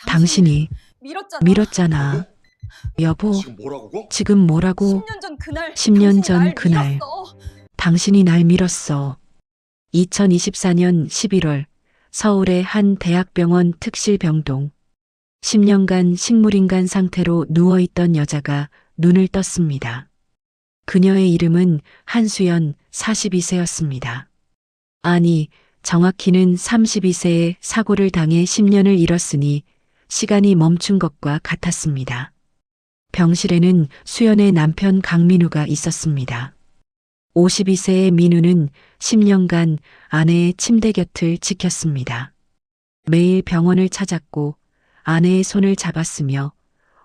당신이 밀었잖아. 밀었잖아. 뭐라고? 여보, 지금 뭐라고? 지금 뭐라고? 10년 전 그날 10년 당신이 전 날 그날. 밀었어. 당신이 날 밀었어. 2024년 11월 서울의 한 대학병원 특실병동. 10년간 식물인간 상태로 누워있던 여자가 눈을 떴습니다. 그녀의 이름은 한수연 42세였습니다. 아니, 정확히는 32세에 사고를 당해 10년을 잃었으니 시간이 멈춘 것과 같았습니다. 병실에는 수연의 남편 강민우가 있었습니다. 52세의 민우는 10년간 아내의 침대 곁을 지켰습니다. 매일 병원을 찾았고 아내의 손을 잡았으며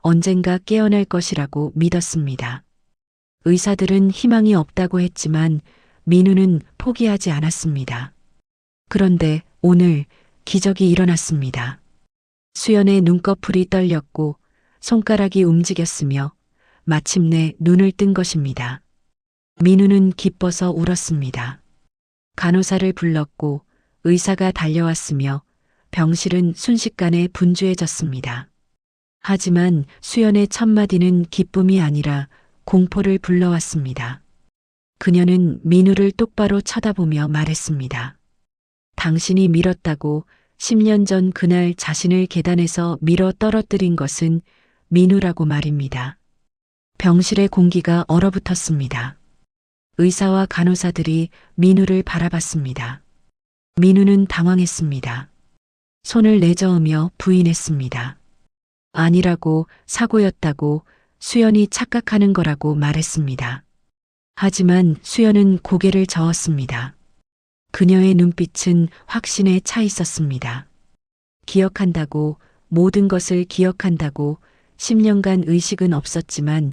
언젠가 깨어날 것이라고 믿었습니다. 의사들은 희망이 없다고 했지만 민우는 포기하지 않았습니다. 그런데 오늘 기적이 일어났습니다. 수연의 눈꺼풀이 떨렸고 손가락이 움직였으며 마침내 눈을 뜬 것입니다. 민우는 기뻐서 울었습니다. 간호사를 불렀고 의사가 달려왔으며 병실은 순식간에 분주해졌습니다. 하지만 수연의 첫마디는 기쁨이 아니라 공포를 불러왔습니다. 그녀는 민우를 똑바로 쳐다보며 말했습니다. 당신이 밀었다고 10년 전 그날 자신을 계단에서 밀어 떨어뜨린 것은 민우라고 말입니다. 병실의 공기가 얼어붙었습니다. 의사와 간호사들이 민우를 바라봤습니다. 민우는 당황했습니다. 손을 내저으며 부인했습니다. 아니라고, 사고였다고, 수연이 착각하는 거라고 말했습니다. 하지만 수연은 고개를 저었습니다. 그녀의 눈빛은 확신에 차 있었습니다. 기억한다고, 모든 것을 기억한다고 10년간 의식은 없었지만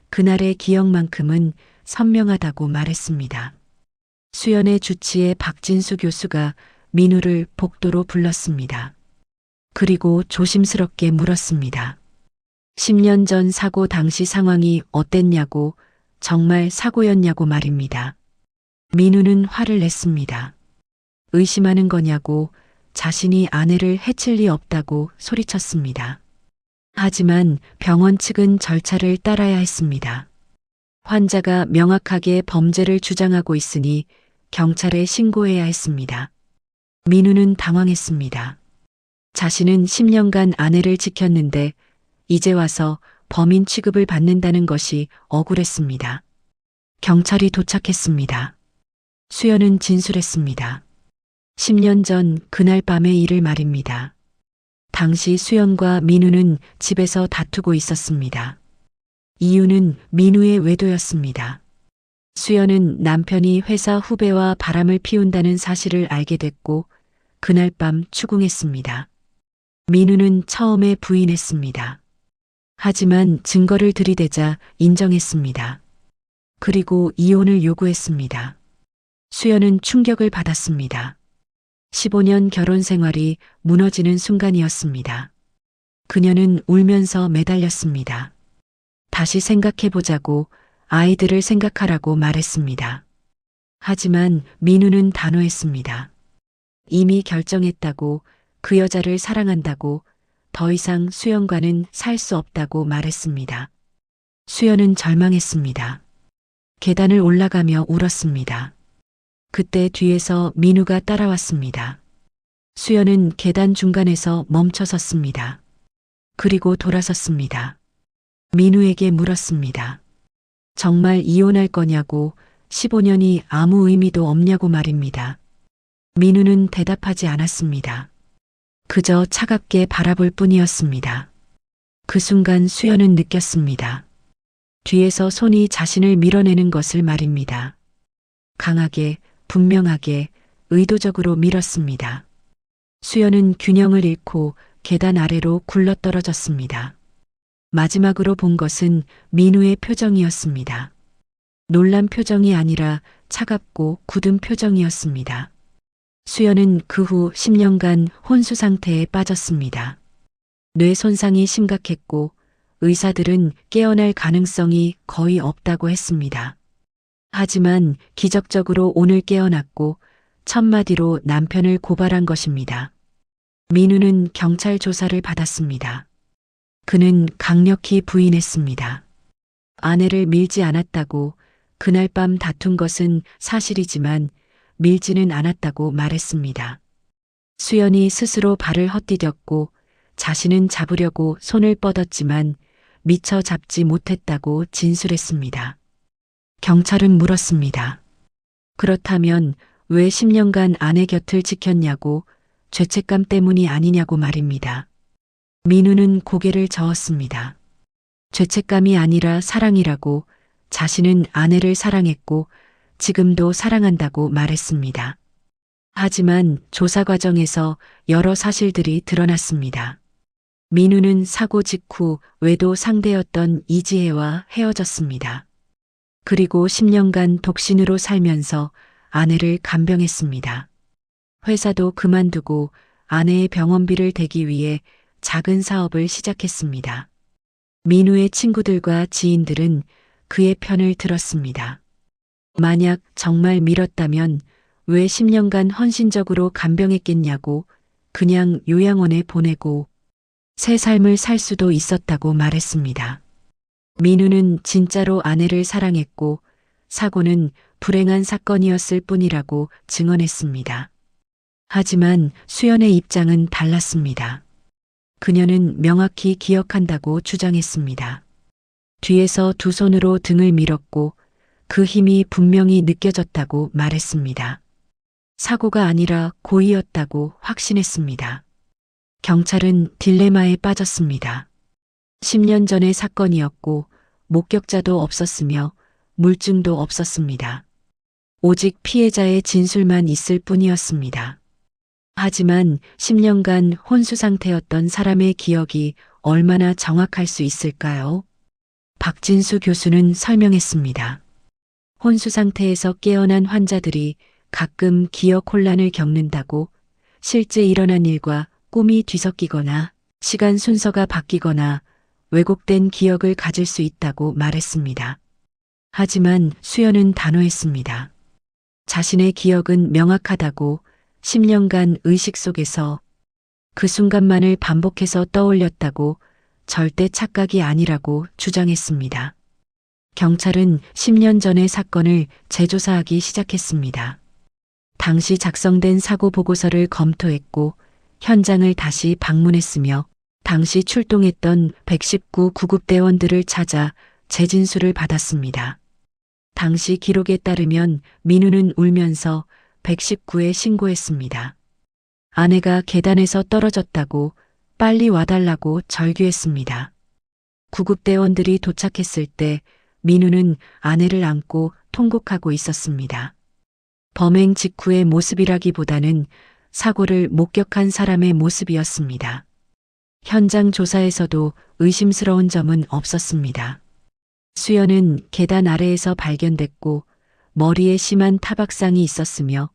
그날의 기억만큼은 선명하다고 말했습니다. 수연의 주치의 박진수 교수가 민우를 복도로 불렀습니다. 그리고 조심스럽게 물었습니다. 10년 전 사고 당시 상황이 어땠냐고, 정말 사고였냐고 말입니다. 민우는 화를 냈습니다. 의심하는 거냐고, 자신이 아내를 해칠 리 없다고 소리쳤습니다. 하지만 병원 측은 절차를 따라야 했습니다. 환자가 명확하게 범죄를 주장하고 있으니 경찰에 신고해야 했습니다. 민우는 당황했습니다. 자신은 10년간 아내를 지켰는데 이제 와서 범인 취급을 받는다는 것이 억울했습니다. 경찰이 도착했습니다. 수연은 진술했습니다. 10년 전 그날 밤의 일을 말입니다. 당시 수연과 민우는 집에서 다투고 있었습니다. 이유는 민우의 외도였습니다. 수연은 남편이 회사 후배와 바람을 피운다는 사실을 알게 됐고 그날 밤 추궁했습니다. 민우는 처음에 부인했습니다. 하지만 증거를 들이대자 인정했습니다. 그리고 이혼을 요구했습니다. 수연은 충격을 받았습니다. 15년 결혼 생활이 무너지는 순간이었습니다. 그녀는 울면서 매달렸습니다. 다시 생각해보자고, 아이들을 생각하라고 말했습니다. 하지만 민우는 단호했습니다. 이미 결정했다고, 그 여자를 사랑한다고, 더 이상 수연과는 살 수 없다고 말했습니다. 수연은 절망했습니다. 계단을 올라가며 울었습니다. 그때 뒤에서 민우가 따라왔습니다. 수연은 계단 중간에서 멈춰 섰습니다. 그리고 돌아섰습니다. 민우에게 물었습니다. 정말 이혼할 거냐고, 15년이 아무 의미도 없냐고 말입니다. 민우는 대답하지 않았습니다. 그저 차갑게 바라볼 뿐이었습니다. 그 순간 수연은 느꼈습니다. 뒤에서 손이 자신을 밀어내는 것을 말입니다. 강하게, 분명하게, 의도적으로 밀었습니다. 수연은 균형을 잃고 계단 아래로 굴러떨어졌습니다. 마지막으로 본 것은 민우의 표정이었습니다. 놀란 표정이 아니라 차갑고 굳은 표정이었습니다. 수연은 그 후 10년간 혼수 상태에 빠졌습니다. 뇌 손상이 심각했고 의사들은 깨어날 가능성이 거의 없다고 했습니다. 하지만 기적적으로 오늘 깨어났고 첫마디로 남편을 고발한 것입니다. 민우는 경찰 조사를 받았습니다. 그는 강력히 부인했습니다. 아내를 밀지 않았다고, 그날 밤 다툰 것은 사실이지만 밀지는 않았다고 말했습니다. 수연이 스스로 발을 헛디뎠고 자신은 잡으려고 손을 뻗었지만 미처 잡지 못했다고 진술했습니다. 경찰은 물었습니다. 그렇다면 왜 10년간 아내 곁을 지켰냐고, 죄책감 때문이 아니냐고 말입니다. 민우는 고개를 저었습니다. 죄책감이 아니라 사랑이라고, 자신은 아내를 사랑했고 지금도 사랑한다고 말했습니다. 하지만 조사 과정에서 여러 사실들이 드러났습니다. 민우는 사고 직후 외도 상대였던 이지혜와 헤어졌습니다. 그리고 10년간 독신으로 살면서 아내를 간병했습니다. 회사도 그만두고 아내의 병원비를 대기 위해 작은 사업을 시작했습니다. 민우의 친구들과 지인들은 그의 편을 들었습니다. 만약 정말 밀었다면 왜 10년간 헌신적으로 간병했겠냐고, 그냥 요양원에 보내고 새 삶을 살 수도 있었다고 말했습니다. 민우는 진짜로 아내를 사랑했고 사고는 불행한 사건이었을 뿐이라고 증언했습니다. 하지만 수연의 입장은 달랐습니다. 그녀는 명확히 기억한다고 주장했습니다. 뒤에서 두 손으로 등을 밀었고 그 힘이 분명히 느껴졌다고 말했습니다. 사고가 아니라 고의였다고 확신했습니다. 경찰은 딜레마에 빠졌습니다. 10년 전의 사건이었고 목격자도 없었으며 물증도 없었습니다. 오직 피해자의 진술만 있을 뿐이었습니다. 하지만 10년간 혼수 상태였던 사람의 기억이 얼마나 정확할 수 있을까요? 박진수 교수는 설명했습니다. 혼수 상태에서 깨어난 환자들이 가끔 기억 혼란을 겪는다고, 실제 일어난 일과 꿈이 뒤섞이거나 시간 순서가 바뀌거나 왜곡된 기억을 가질 수 있다고 말했습니다. 하지만 수연은 단호했습니다. 자신의 기억은 명확하다고, 10년간 의식 속에서 그 순간만을 반복해서 떠올렸다고, 절대 착각이 아니라고 주장했습니다. 경찰은 10년 전의 사건을 재조사하기 시작했습니다. 당시 작성된 사고 보고서를 검토했고 현장을 다시 방문했으며 당시 출동했던 119 구급대원들을 찾아 재진술을 받았습니다. 당시 기록에 따르면 민우는 울면서 119에 신고했습니다. 아내가 계단에서 떨어졌다고, 빨리 와달라고 절규했습니다. 구급대원들이 도착했을 때 민우는 아내를 안고 통곡하고 있었습니다. 범행 직후의 모습이라기보다는 사고를 목격한 사람의 모습이었습니다. 현장 조사에서도 의심스러운 점은 없었습니다. 수연은 계단 아래에서 발견됐고 머리에 심한 타박상이 있었으며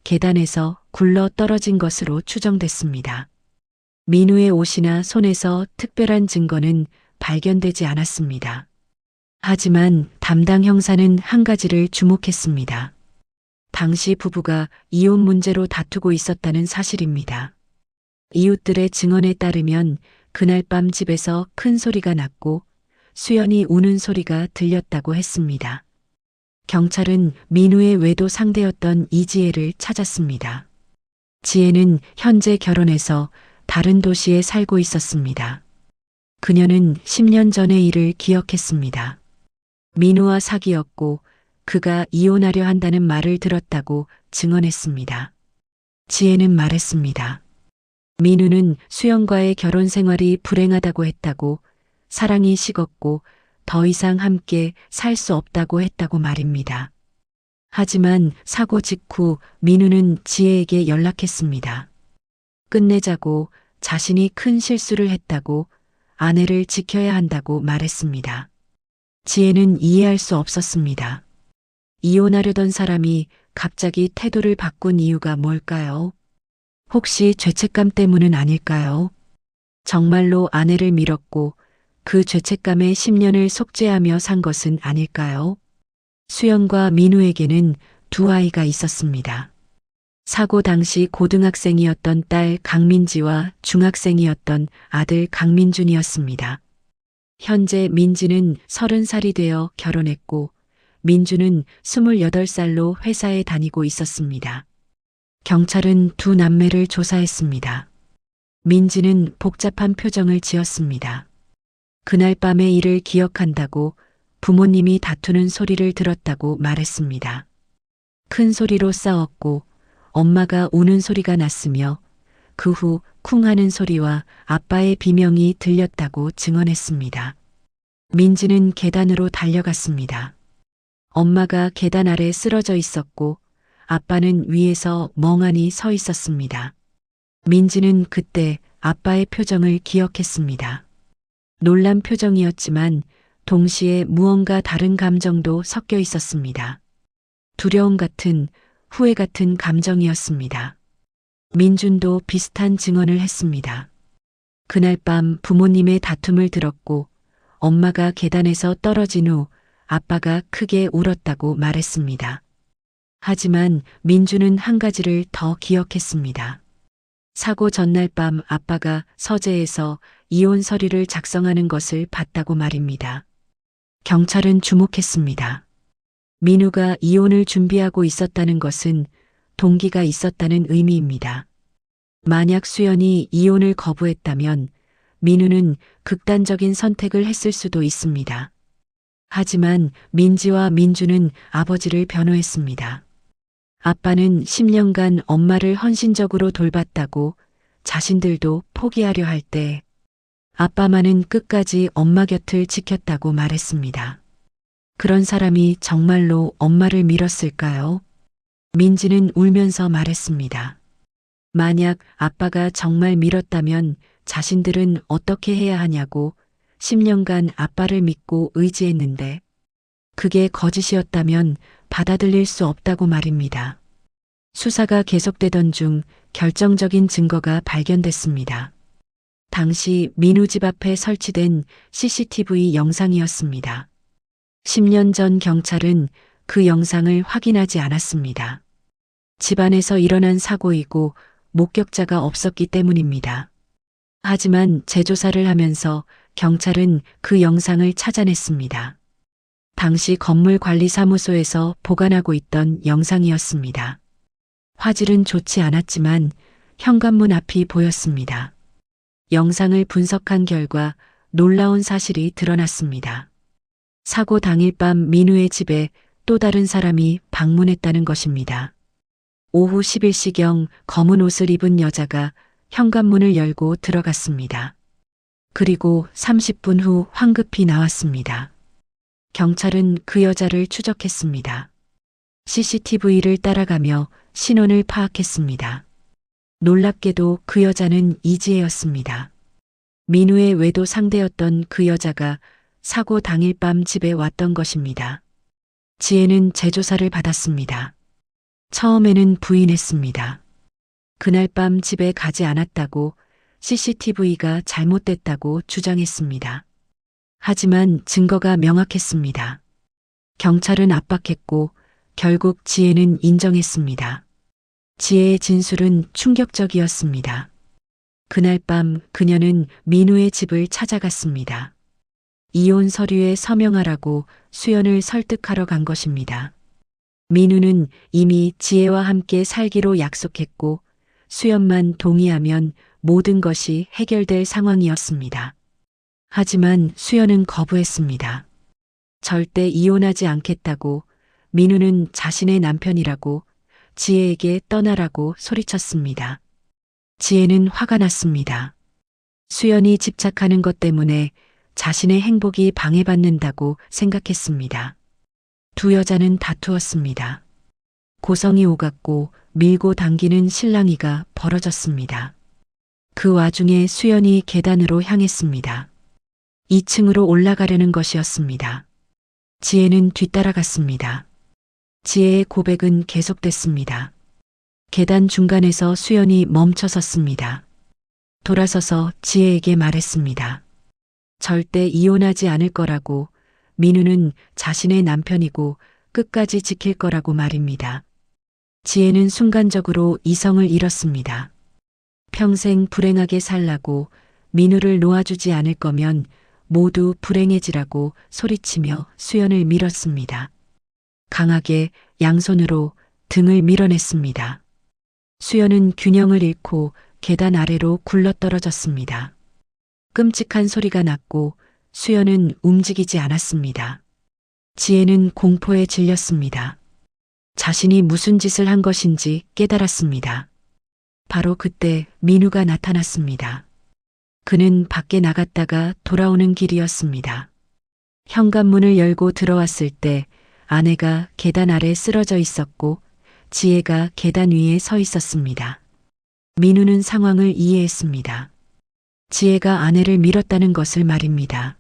계단에서 굴러 떨어진 것으로 추정됐습니다. 민우의 옷이나 손에서 특별한 증거는 발견되지 않았습니다. 하지만 담당 형사는 한 가지를 주목했습니다. 당시 부부가 이혼 문제로 다투고 있었다는 사실입니다. 이웃들의 증언에 따르면 그날 밤 집에서 큰 소리가 났고 수연이 우는 소리가 들렸다고 했습니다. 경찰은 민우의 외도 상대였던 이지혜를 찾았습니다. 지혜는 현재 결혼해서 다른 도시에 살고 있었습니다. 그녀는 10년 전의 일을 기억했습니다. 민우와 사귀었고 그가 이혼하려 한다는 말을 들었다고 증언했습니다. 지혜는 말했습니다. 민우는 수연과의 결혼 생활이 불행하다고 했다고, 사랑이 식었고 더 이상 함께 살 수 없다고 했다고 말입니다. 하지만 사고 직후 민우는 지혜에게 연락했습니다. 끝내자고, 자신이 큰 실수를 했다고, 아내를 지켜야 한다고 말했습니다. 지혜는 이해할 수 없었습니다. 이혼하려던 사람이 갑자기 태도를 바꾼 이유가 뭘까요? 혹시 죄책감 때문은 아닐까요? 정말로 아내를 밀었고 그 죄책감에 10년을 속죄하며 산 것은 아닐까요? 수연과 민우에게는 두 아이가 있었습니다. 사고 당시 고등학생이었던 딸 강민지와 중학생이었던 아들 강민준이었습니다. 현재 민지는 30살이 되어 결혼했고 민주는 28살로 회사에 다니고 있었습니다. 경찰은 두 남매를 조사했습니다. 민지는 복잡한 표정을 지었습니다. 그날 밤의 일을 기억한다고 부모님이 다투는 소리를 들었다고 말했습니다. 큰 소리로 싸웠고 엄마가 우는 소리가 났으며 그 후 쿵 하는 소리와 아빠의 비명이 들렸다고 증언했습니다. 민지는 계단으로 달려갔습니다. 엄마가 계단 아래 쓰러져 있었고 아빠는 위에서 멍하니 서 있었습니다. 민지는 그때 아빠의 표정을 기억했습니다. 놀란 표정이었지만 동시에 무언가 다른 감정도 섞여 있었습니다. 두려움 같은, 후회 같은 감정이었습니다. 민준도 비슷한 증언을 했습니다. 그날 밤 부모님의 다툼을 들었고 엄마가 계단에서 떨어진 후 아빠가 크게 울었다고 말했습니다. 하지만 민주는 한 가지를 더 기억했습니다. 사고 전날 밤 아빠가 서재에서 이혼 서류를 작성하는 것을 봤다고 말입니다. 경찰은 주목했습니다. 민우가 이혼을 준비하고 있었다는 것은 동기가 있었다는 의미입니다. 만약 수연이 이혼을 거부했다면 민우는 극단적인 선택을 했을 수도 있습니다. 하지만 민지와 민주는 아버지를 변호했습니다. 아빠는 10년간 엄마를 헌신적으로 돌봤다고 자신들도 포기하려 할 때 아빠만은 끝까지 엄마 곁을 지켰다고 말했습니다. 그런 사람이 정말로 엄마를 밀었을까요? 민지는 울면서 말했습니다. 만약 아빠가 정말 밀었다면 자신들은 어떻게 해야 하냐고 10년간 아빠를 믿고 의지했는데 그게 거짓이었다면 받아들일 수 없다고 말입니다. 수사가 계속되던 중 결정적인 증거가 발견됐습니다. 당시 민우 집 앞에 설치된 CCTV 영상이었습니다. 10년 전 경찰은 그 영상을 확인하지 않았습니다. 집안에서 일어난 사고이고 목격자가 없었기 때문입니다. 하지만 재조사를 하면서 경찰은 그 영상을 찾아냈습니다. 당시 건물관리사무소에서 보관하고 있던 영상이었습니다. 화질은 좋지 않았지만 현관문 앞이 보였습니다. 영상을 분석한 결과 놀라운 사실이 드러났습니다. 사고 당일 밤 민우의 집에 또 다른 사람이 방문했다는 것입니다. 오후 11시경 검은 옷을 입은 여자가 현관문을 열고 들어갔습니다. 그리고 30분 후 황급히 나왔습니다. 경찰은 그 여자를 추적했습니다. CCTV를 따라가며 신원을 파악했습니다. 놀랍게도 그 여자는 이지혜였습니다. 민우의 외도 상대였던 그 여자가 사고 당일 밤 집에 왔던 것입니다. 지혜는 재조사를 받았습니다. 처음에는 부인했습니다. 그날 밤 집에 가지 않았다고 CCTV가 잘못됐다고 주장했습니다. 하지만 증거가 명확했습니다. 경찰은 압박했고 결국 지혜는 인정했습니다. 지혜의 진술은 충격적이었습니다. 그날 밤 그녀는 민우의 집을 찾아갔습니다. 이혼 서류에 서명하라고 수연을 설득하러 간 것입니다. 민우는 이미 지혜와 함께 살기로 약속했고 수연만 동의하면 모든 것이 해결될 상황이었습니다. 하지만 수연은 거부했습니다. 절대 이혼하지 않겠다고 민우는 자신의 남편이라고 지혜에게 떠나라고 소리쳤습니다. 지혜는 화가 났습니다. 수연이 집착하는 것 때문에 자신의 행복이 방해받는다고 생각했습니다. 두 여자는 다투었습니다. 고성이 오갔고 밀고 당기는 실랑이가 벌어졌습니다. 그 와중에 수연이 계단으로 향했습니다. 2층으로 올라가려는 것이었습니다. 지혜는 뒤따라갔습니다. 지혜의 고백은 계속됐습니다. 계단 중간에서 수연이 멈춰섰습니다. 돌아서서 지혜에게 말했습니다. 절대 이혼하지 않을 거라고, 민우는 자신의 남편이고 끝까지 지킬 거라고 말입니다. 지혜는 순간적으로 이성을 잃었습니다. 평생 불행하게 살라고 민우를 놓아주지 않을 거면 모두 불행해지라고 소리치며 수연을 밀었습니다. 강하게 양손으로 등을 밀어냈습니다. 수연은 균형을 잃고 계단 아래로 굴러떨어졌습니다. 끔찍한 소리가 났고 수연은 움직이지 않았습니다. 지혜는 공포에 질렸습니다. 자신이 무슨 짓을 한 것인지 깨달았습니다. 바로 그때 민우가 나타났습니다. 그는 밖에 나갔다가 돌아오는 길이었습니다. 현관문을 열고 들어왔을 때 아내가 계단 아래 쓰러져 있었고 지혜가 계단 위에 서 있었습니다. 민우는 상황을 이해했습니다. 지혜가 아내를 밀었다는 것을 말입니다.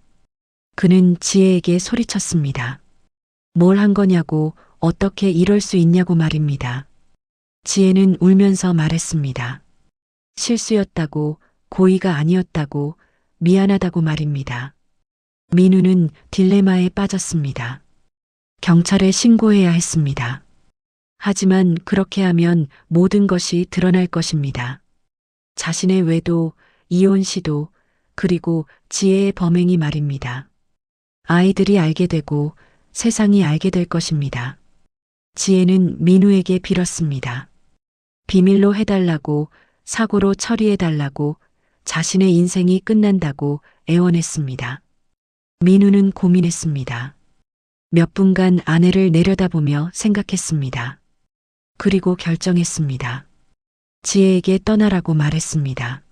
그는 지혜에게 소리쳤습니다. 뭘 한 거냐고, 어떻게 이럴 수 있냐고 말입니다. 지혜는 울면서 말했습니다. 실수였다고, 고의가 아니었다고, 미안하다고 말입니다. 민우는 딜레마에 빠졌습니다. 경찰에 신고해야 했습니다. 하지만 그렇게 하면 모든 것이 드러날 것입니다. 자신의 외도, 이혼 시도, 그리고 지혜의 범행이 말입니다. 아이들이 알게 되고 세상이 알게 될 것입니다. 지혜는 민우에게 빌었습니다. 비밀로 해달라고, 사고로 처리해달라고, 자신의 인생이 끝난다고 애원했습니다. 민우는 고민했습니다. 몇 분간 아내를 내려다보며 생각했습니다. 그리고 결정했습니다. 지혜에게 떠나라고 말했습니다.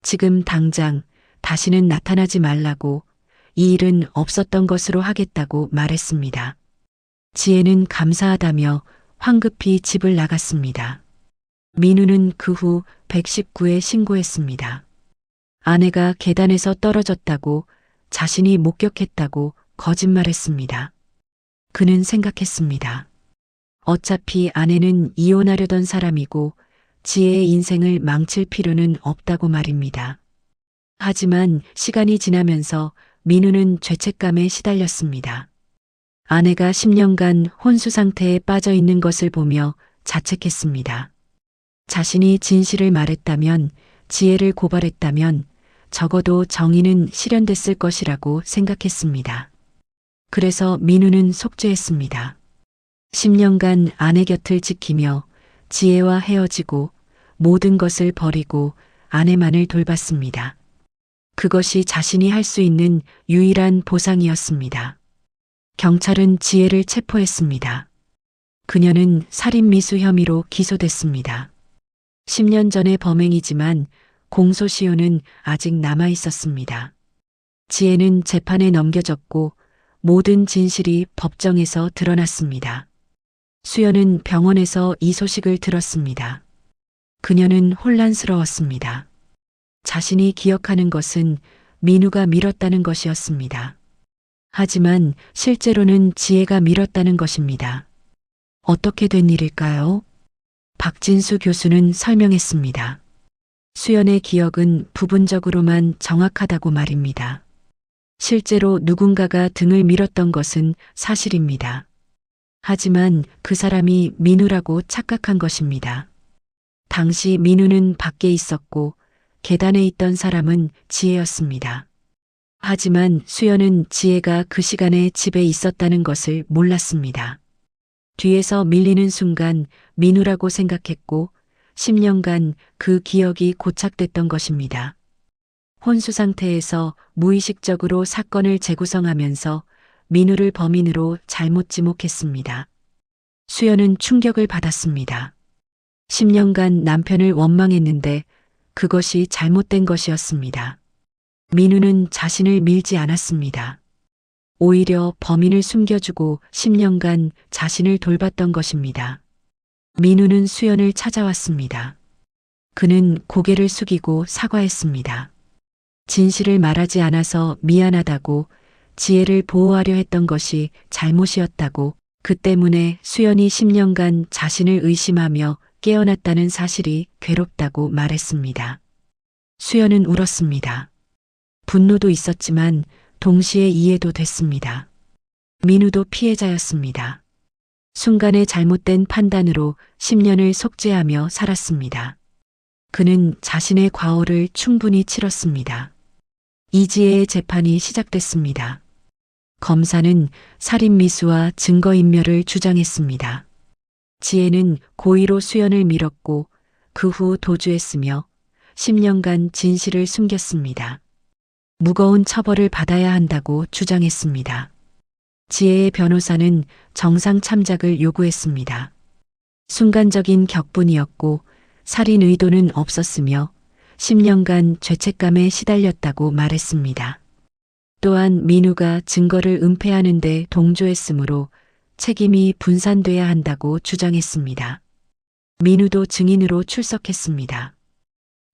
지금 당장 다시는 나타나지 말라고, 이 일은 없었던 것으로 하겠다고 말했습니다. 지혜는 감사하다며 황급히 집을 나갔습니다. 민우는 그 후 119에 신고했습니다. 아내가 계단에서 떨어졌다고, 자신이 목격했다고 거짓말했습니다. 그는 생각했습니다. 어차피 아내는 이혼하려던 사람이고 지혜의 인생을 망칠 필요는 없다고 말입니다. 하지만 시간이 지나면서 민우는 죄책감에 시달렸습니다. 아내가 10년간 혼수 상태에 빠져 있는 것을 보며 자책했습니다. 자신이 진실을 말했다면, 지혜를 고발했다면 적어도 정의는 실현됐을 것이라고 생각했습니다. 그래서 민우는 속죄했습니다. 10년간 아내 곁을 지키며 지혜와 헤어지고 모든 것을 버리고 아내만을 돌봤습니다. 그것이 자신이 할 수 있는 유일한 보상이었습니다. 경찰은 지혜를 체포했습니다. 그녀는 살인미수 혐의로 기소됐습니다. 10년 전의 범행이지만 공소시효는 아직 남아 있었습니다. 지혜는 재판에 넘겨졌고 모든 진실이 법정에서 드러났습니다. 수연은 병원에서 이 소식을 들었습니다. 그녀는 혼란스러웠습니다. 자신이 기억하는 것은 민우가 밀었다는 것이었습니다. 하지만 실제로는 지혜가 밀었다는 것입니다. 어떻게 된 일일까요? 박진수 교수는 설명했습니다. 수연의 기억은 부분적으로만 정확하다고 말입니다. 실제로 누군가가 등을 밀었던 것은 사실입니다. 하지만 그 사람이 민우라고 착각한 것입니다. 당시 민우는 밖에 있었고 계단에 있던 사람은 지혜였습니다. 하지만 수연은 지혜가 그 시간에 집에 있었다는 것을 몰랐습니다. 뒤에서 밀리는 순간 민우라고 생각했고 10년간 그 기억이 고착됐던 것입니다. 혼수 상태에서 무의식적으로 사건을 재구성하면서 민우를 범인으로 잘못 지목했습니다. 수연은 충격을 받았습니다. 10년간 남편을 원망했는데 그것이 잘못된 것이었습니다. 민우는 자신을 밀지 않았습니다. 오히려 범인을 숨겨주고 10년간 자신을 돌봤던 것입니다. 민우는 수연을 찾아왔습니다. 그는 고개를 숙이고 사과했습니다. 진실을 말하지 않아서 미안하다고, 지혜를 보호하려 했던 것이 잘못이었다고, 그 때문에 수연이 10년간 자신을 의심하며 깨어났다는 사실이 괴롭다고 말했습니다. 수연은 울었습니다. 분노도 있었지만 동시에 이해도 됐습니다. 민우도 피해자였습니다. 순간의 잘못된 판단으로 10년을 속죄하며 살았습니다. 그는 자신의 과오를 충분히 치렀습니다. 이지혜의 재판이 시작됐습니다. 검사는 살인미수와 증거인멸을 주장했습니다. 지혜는 고의로 수연을 밀었고 그 후 도주했으며 10년간 진실을 숨겼습니다. 무거운 처벌을 받아야 한다고 주장했습니다. 지혜의 변호사는 정상 참작을 요구했습니다. 순간적인 격분이었고 살인 의도는 없었으며 10년간 죄책감에 시달렸다고 말했습니다. 또한 민우가 증거를 은폐하는 데 동조했으므로 책임이 분산돼야 한다고 주장했습니다. 민우도 증인으로 출석했습니다.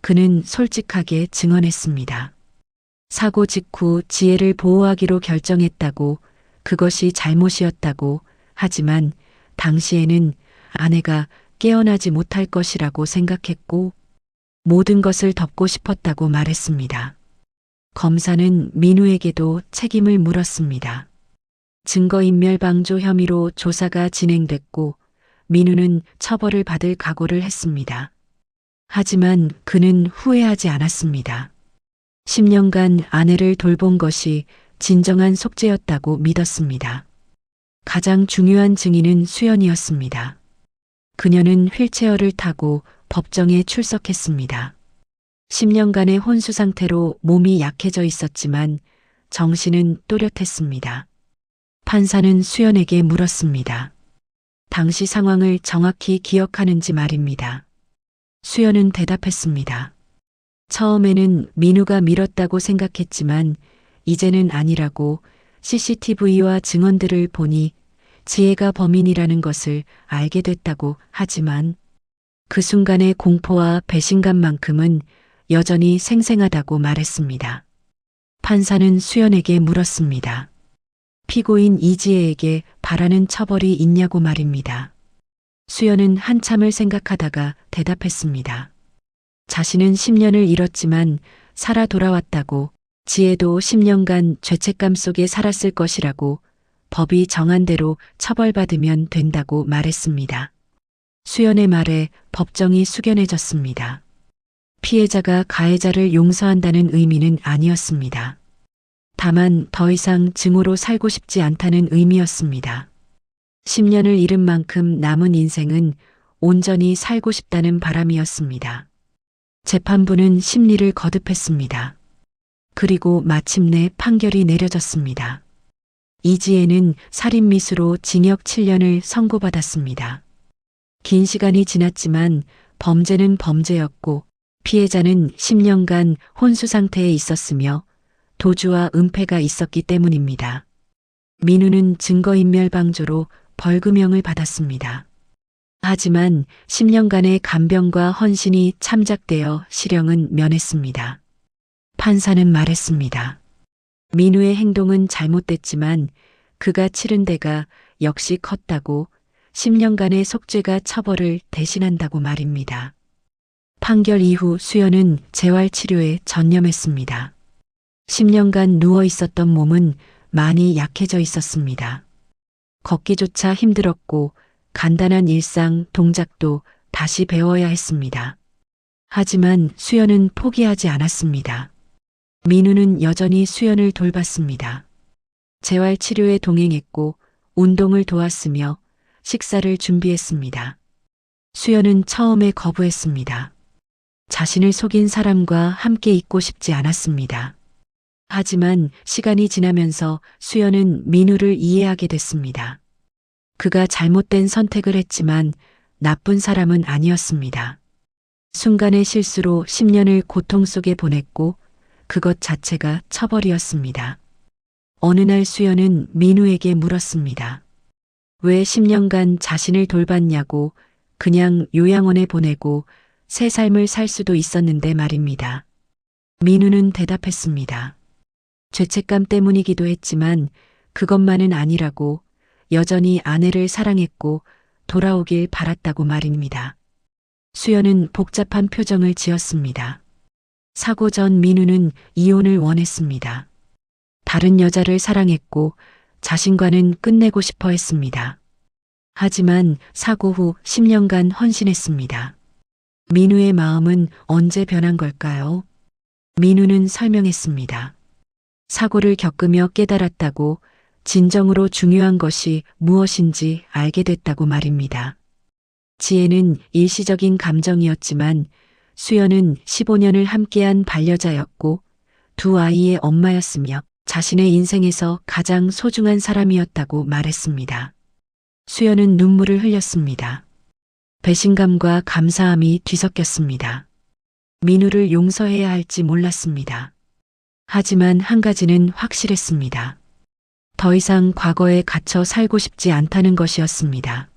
그는 솔직하게 증언했습니다. 사고 직후 지혜를 보호하기로 결정했다고, 그것이 잘못이었다고, 하지만 당시에는 아내가 깨어나지 못할 것이라고 생각했고 모든 것을 덮고 싶었다고 말했습니다. 검사는 민우에게도 책임을 물었습니다. 증거인멸방조 혐의로 조사가 진행됐고 민우는 처벌을 받을 각오를 했습니다. 하지만 그는 후회하지 않았습니다. 10년간 아내를 돌본 것이 진정한 속죄였다고 믿었습니다. 가장 중요한 증인은 수연이었습니다. 그녀는 휠체어를 타고 법정에 출석했습니다. 10년간의 혼수 상태로 몸이 약해져 있었지만 정신은 또렷했습니다. 판사는 수연에게 물었습니다. 당시 상황을 정확히 기억하는지 말입니다. 수연은 대답했습니다. 처음에는 민우가 밀었다고 생각했지만 이제는 아니라고, CCTV와 증언들을 보니 지혜가 범인이라는 것을 알게 됐다고, 하지만 그 순간의 공포와 배신감만큼은 여전히 생생하다고 말했습니다. 판사는 수연에게 물었습니다. 피고인 이지혜에게 바라는 처벌이 있냐고 말입니다. 수연은 한참을 생각하다가 대답했습니다. 자신은 10년을 잃었지만 살아 돌아왔다고, 지혜도 10년간 죄책감 속에 살았을 것이라고, 법이 정한 대로 처벌받으면 된다고 말했습니다. 수연의 말에 법정이 숙연해졌습니다. 피해자가 가해자를 용서한다는 의미는 아니었습니다. 다만 더 이상 증오로 살고 싶지 않다는 의미였습니다. 10년을 잃은 만큼 남은 인생은 온전히 살고 싶다는 바람이었습니다. 재판부는 심리를 거듭했습니다. 그리고 마침내 판결이 내려졌습니다. 이지혜는 살인미수로 징역 7년을 선고받았습니다. 긴 시간이 지났지만 범죄는 범죄였고 피해자는 10년간 혼수 상태에 있었으며 도주와 은폐가 있었기 때문입니다. 민우는 증거인멸방조로 벌금형을 받았습니다. 하지만 10년간의 간병과 헌신이 참작되어 실형은 면했습니다. 판사는 말했습니다. 민우의 행동은 잘못됐지만 그가 치른 대가 역시 컸다고, 10년간의 속죄가 처벌을 대신한다고 말입니다. 판결 이후 수연은 재활치료에 전념했습니다. 10년간 누워 있었던 몸은 많이 약해져 있었습니다. 걷기조차 힘들었고 간단한 일상 동작도 다시 배워야 했습니다. 하지만 수연은 포기하지 않았습니다. 민우는 여전히 수연을 돌봤습니다. 재활치료에 동행했고 운동을 도왔으며 식사를 준비했습니다. 수연은 처음에 거부했습니다. 자신을 속인 사람과 함께 있고 싶지 않았습니다. 하지만 시간이 지나면서 수연은 민우를 이해하게 됐습니다. 그가 잘못된 선택을 했지만 나쁜 사람은 아니었습니다. 순간의 실수로 10년을 고통 속에 보냈고 그것 자체가 처벌이었습니다. 어느 날 수연은 민우에게 물었습니다. 왜 10년간 자신을 돌봤냐고, 그냥 요양원에 보내고 새 삶을 살 수도 있었는데 말입니다. 민우는 대답했습니다. 죄책감 때문이기도 했지만 그것만은 아니라고, 여전히 아내를 사랑했고 돌아오길 바랐다고 말입니다. 수연은 복잡한 표정을 지었습니다. 사고 전 민우는 이혼을 원했습니다. 다른 여자를 사랑했고 자신과는 끝내고 싶어 했습니다. 하지만 사고 후 10년간 헌신했습니다. 민우의 마음은 언제 변한 걸까요? 민우는 설명했습니다. 사고를 겪으며 깨달았다고, 진정으로 중요한 것이 무엇인지 알게 됐다고 말입니다. 지혜는 일시적인 감정이었지만 수연은 15년을 함께한 반려자였고 두 아이의 엄마였으며 자신의 인생에서 가장 소중한 사람이었다고 말했습니다. 수연은 눈물을 흘렸습니다. 배신감과 감사함이 뒤섞였습니다. 민우를 용서해야 할지 몰랐습니다. 하지만 한 가지는 확실했습니다. 더 이상 과거에 갇혀 살고 싶지 않다는 것이었습니다.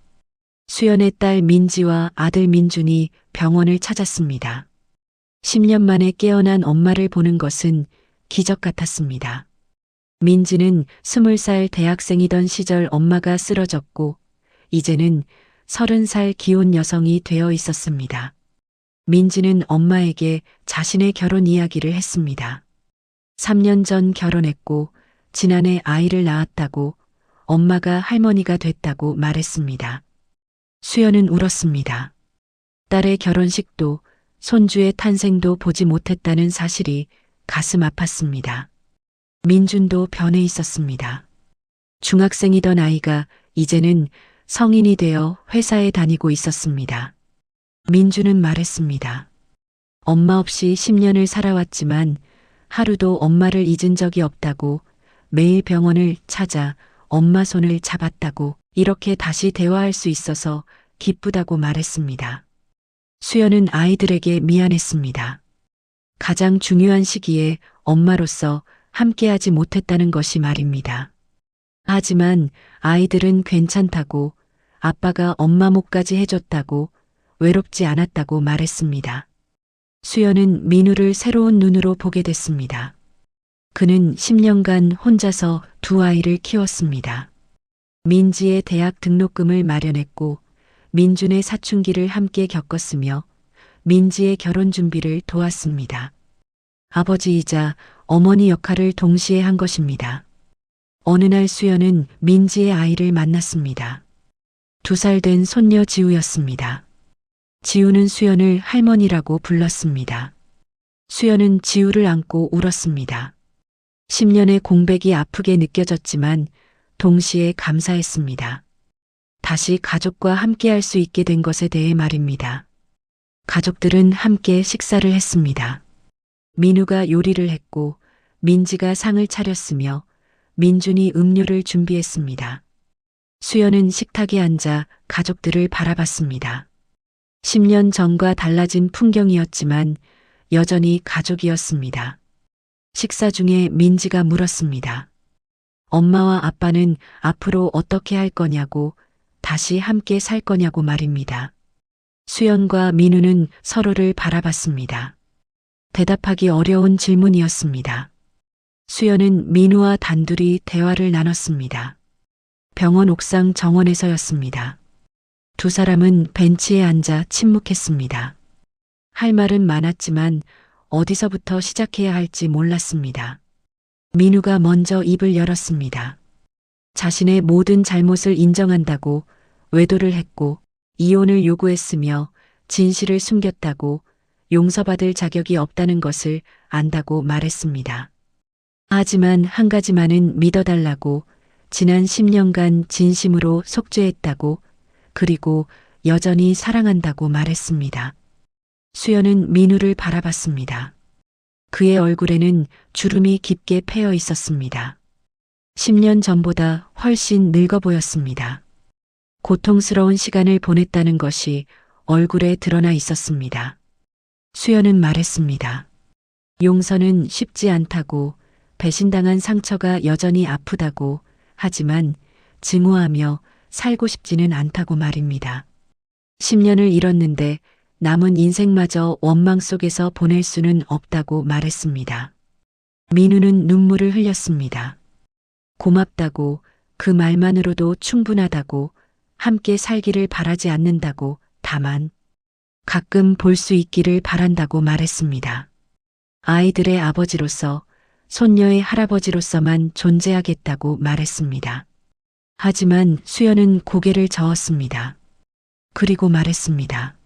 수연의 딸 민지와 아들 민준이 병원을 찾았습니다. 10년 만에 깨어난 엄마를 보는 것은 기적 같았습니다. 민지는 20살 대학생이던 시절 엄마가 쓰러졌고 이제는 30살 기혼 여성이 되어 있었습니다. 민지는 엄마에게 자신의 결혼 이야기를 했습니다. 3년 전 결혼했고 지난해 아이를 낳았다고, 엄마가 할머니가 됐다고 말했습니다. 수연은 울었습니다. 딸의 결혼식도 손주의 탄생도 보지 못했다는 사실이 가슴 아팠습니다. 민준도 변해 있었습니다. 중학생이던 아이가 이제는 성인이 되어 회사에 다니고 있었습니다. 민준은 말했습니다. 엄마 없이 10년을 살아왔지만 하루도 엄마를 잊은 적이 없다고, 매일 병원을 찾아 엄마 손을 잡았다고, 이렇게 다시 대화할 수 있어서 기쁘다고 말했습니다. 수연은 아이들에게 미안했습니다. 가장 중요한 시기에 엄마로서 함께하지 못했다는 것이 말입니다. 하지만 아이들은 괜찮다고, 아빠가 엄마 목까지 해줬다고, 외롭지 않았다고 말했습니다. 수연은 민우를 새로운 눈으로 보게 됐습니다. 그는 10년간 혼자서 두 아이를 키웠습니다. 민지의 대학 등록금을 마련했고 민준의 사춘기를 함께 겪었으며 민지의 결혼 준비를 도왔습니다. 아버지이자 어머니 역할을 동시에 한 것입니다. 어느 날 수연은 민지의 아이를 만났습니다. 2살 된 손녀 지우였습니다. 지우는 수연을 할머니라고 불렀습니다. 수연은 지우를 안고 울었습니다. 10년의 공백이 아프게 느껴졌지만 동시에 감사했습니다. 다시 가족과 함께할 수 있게 된 것에 대해 말입니다. 가족들은 함께 식사를 했습니다. 민우가 요리를 했고 민지가 상을 차렸으며 민준이 음료를 준비했습니다. 수연은 식탁에 앉아 가족들을 바라봤습니다. 10년 전과 달라진 풍경이었지만 여전히 가족이었습니다. 식사 중에 민지가 물었습니다. 엄마와 아빠는 앞으로 어떻게 할 거냐고, 다시 함께 살 거냐고 말입니다. 수연과 민우는 서로를 바라봤습니다. 대답하기 어려운 질문이었습니다. 수연은 민우와 단둘이 대화를 나눴습니다. 병원 옥상 정원에서였습니다. 두 사람은 벤치에 앉아 침묵했습니다. 할 말은 많았지만 어디서부터 시작해야 할지 몰랐습니다. 민우가 먼저 입을 열었습니다. 자신의 모든 잘못을 인정한다고, 외도를 했고 이혼을 요구했으며 진실을 숨겼다고, 용서받을 자격이 없다는 것을 안다고 말했습니다. 하지만 한 가지만은 믿어달라고, 지난 10년간 진심으로 속죄했다고, 그리고 여전히 사랑한다고 말했습니다. 수연은 민우를 바라봤습니다. 그의 얼굴에는 주름이 깊게 패여 있었습니다. 10년 전보다 훨씬 늙어 보였습니다. 고통스러운 시간을 보냈다는 것이 얼굴에 드러나 있었습니다. 수연은 말했습니다. 용서는 쉽지 않다고, 배신당한 상처가 여전히 아프다고, 하지만 증오하며 살고 싶지는 않다고 말입니다. 10년을 잃었는데 남은 인생마저 원망 속에서 보낼 수는 없다고 말했습니다. 민우는 눈물을 흘렸습니다. 고맙다고, 그 말만으로도 충분하다고, 함께 살기를 바라지 않는다고, 다만 가끔 볼 수 있기를 바란다고 말했습니다. 아이들의 아버지로서, 손녀의 할아버지로서만 존재하겠다고 말했습니다. 하지만 수연은 고개를 저었습니다. 그리고 말했습니다.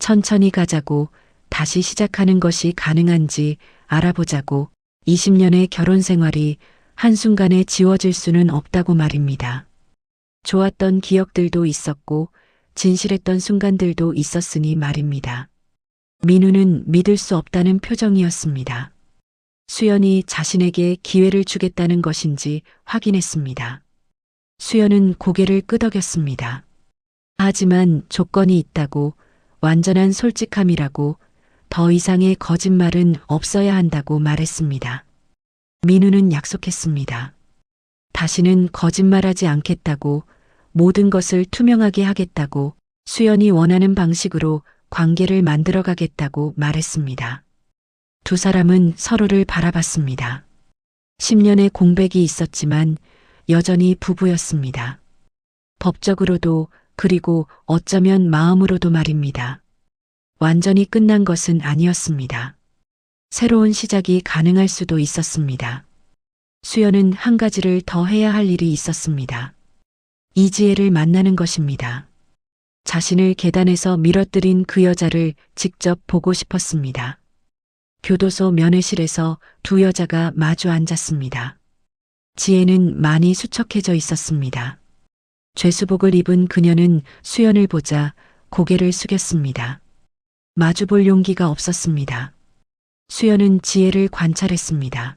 천천히 가자고, 다시 시작하는 것이 가능한지 알아보자고. 20년의 결혼 생활이 한순간에 지워질 수는 없다고 말입니다. 좋았던 기억들도 있었고 진실했던 순간들도 있었으니 말입니다. 민우는 믿을 수 없다는 표정이었습니다. 수연이 자신에게 기회를 주겠다는 것인지 확인했습니다. 수연은 고개를 끄덕였습니다. 하지만 조건이 있다고, 완전한 솔직함이라고, 더 이상의 거짓말은 없어야 한다고 말했습니다. 민우는 약속했습니다. 다시는 거짓말하지 않겠다고, 모든 것을 투명하게 하겠다고, 수연이 원하는 방식으로 관계를 만들어가겠다고 말했습니다. 두 사람은 서로를 바라봤습니다. 10년의 공백이 있었지만 여전히 부부였습니다. 법적으로도, 그리고 어쩌면 마음으로도 말입니다. 완전히 끝난 것은 아니었습니다. 새로운 시작이 가능할 수도 있었습니다. 수연은 한 가지를 더 해야 할 일이 있었습니다. 이지혜를 만나는 것입니다. 자신을 계단에서 밀어뜨린 그 여자를 직접 보고 싶었습니다. 교도소 면회실에서 두 여자가 마주 앉았습니다. 지혜는 많이 수척해져 있었습니다. 죄수복을 입은 그녀는 수연을 보자 고개를 숙였습니다. 마주볼 용기가 없었습니다. 수연은 지혜를 관찰했습니다.